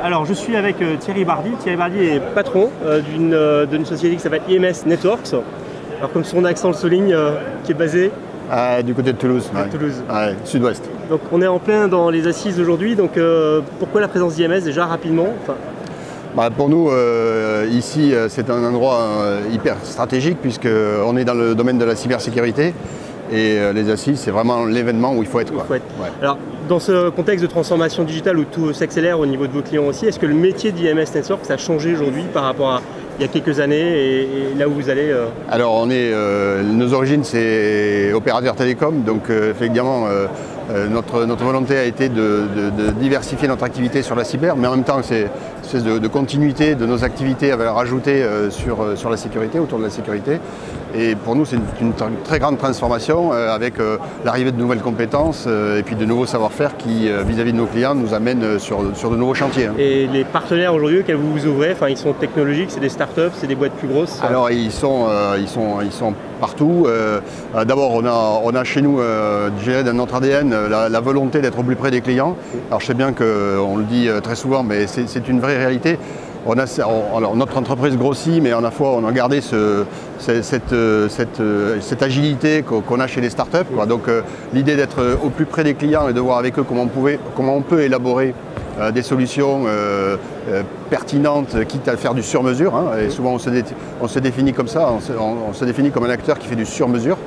alors je suis avec Thierry Bardy. Thierry Bardy est patron d'une société qui s'appelle IMS Networks. Alors comme son accent le souligne, qui est basé du côté de Toulouse. Toulouse. Ouais, sud-ouest. Donc on est en plein dans les assises aujourd'hui. Donc pourquoi la présence d'IMS déjà rapidement? Pour nous, ici, c'est un endroit hyper stratégique puisqu'on est dans le domaine de la cybersécurité. Et les assises, c'est vraiment l'événement où il faut être. Ouais. Alors, dans ce contexte de transformation digitale où tout s'accélère au niveau de vos clients aussi, est-ce que le métier d'IMS Networks a changé aujourd'hui par rapport à il y a quelques années et là où vous allez Alors, nos origines, c'est opérateur télécom. Donc, effectivement, notre volonté a été de diversifier notre activité sur la cyber, mais en même temps, c'est une espèce de continuité de nos activités à valeur ajoutée sur la sécurité, autour de la sécurité. Et pour nous, c'est une très grande transformation avec l'arrivée de nouvelles compétences et puis de nouveaux savoir-faire qui, vis-à-vis de nos clients, nous amènent sur de nouveaux chantiers. Et les partenaires aujourd'hui auxquels vous vous ouvrez, ils sont technologiques, c'est des startups, c'est des boîtes plus grosses? Alors, ils sont partout. D'abord, on a chez nous, je dirais, dans notre ADN, la volonté d'être au plus près des clients. Alors, je sais bien qu'on le dit très souvent, mais c'est une vraie réalité. Alors, notre entreprise grossit, mais à la fois on a gardé cette agilité qu'on a chez les startups. Donc l'idée d'être au plus près des clients et de voir avec eux comment on peut élaborer des solutions pertinentes, quitte à faire du sur-mesure. Et souvent on se définit comme ça, on se définit comme un acteur qui fait du sur-mesure.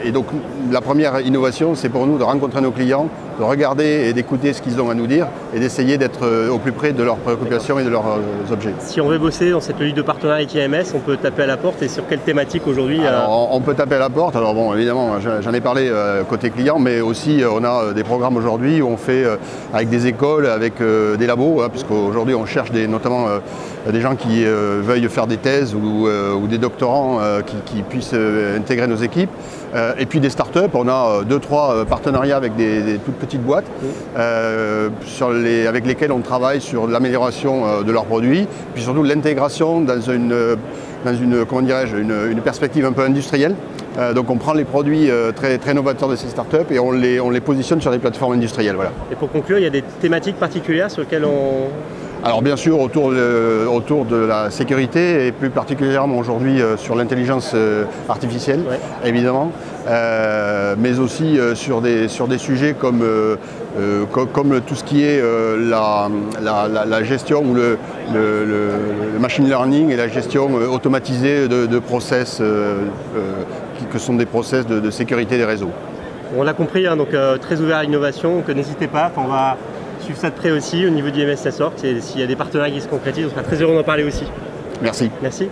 Et donc la première innovation, c'est pour nous de rencontrer nos clients, de regarder et d'écouter ce qu'ils ont à nous dire et d'essayer d'être au plus près de leurs préoccupations et de leurs objets. Si on veut bosser dans cette logique de partenariat avec IMS, on peut taper à la porte et sur quelle thématique aujourd'hui? Alors, on peut taper à la porte. Alors bon, évidemment, j'en ai parlé côté client, mais aussi on a des programmes aujourd'hui où on fait avec des écoles, avec des labos, puisqu'aujourd'hui on cherche notamment des gens qui veuillent faire des thèses ou des doctorants qui puissent intégrer nos équipes. Et puis des startups, on a 2-3 partenariats avec des toutes petites boîtes avec lesquelles on travaille sur l'amélioration de leurs produits, puis surtout l'intégration dans comment dirais-je, une perspective un peu industrielle. Donc on prend les produits très, très novateurs de ces startups et on les positionne sur des plateformes industrielles. Voilà. Et pour conclure, il y a des thématiques particulières sur lesquelles on... Alors bien sûr autour de la sécurité et plus particulièrement aujourd'hui sur l'intelligence artificielle, évidemment, mais aussi sur des sujets comme tout ce qui est la gestion ou le machine learning et la gestion automatisée de process que sont des process de sécurité des réseaux. On l'a compris, donc très ouvert à l'innovation, donc n'hésitez pas, on va suivre ça de près aussi au niveau d'IMS Networks et s'il y a des partenariats qui se concrétisent, on sera très heureux d'en parler aussi. Merci. Merci.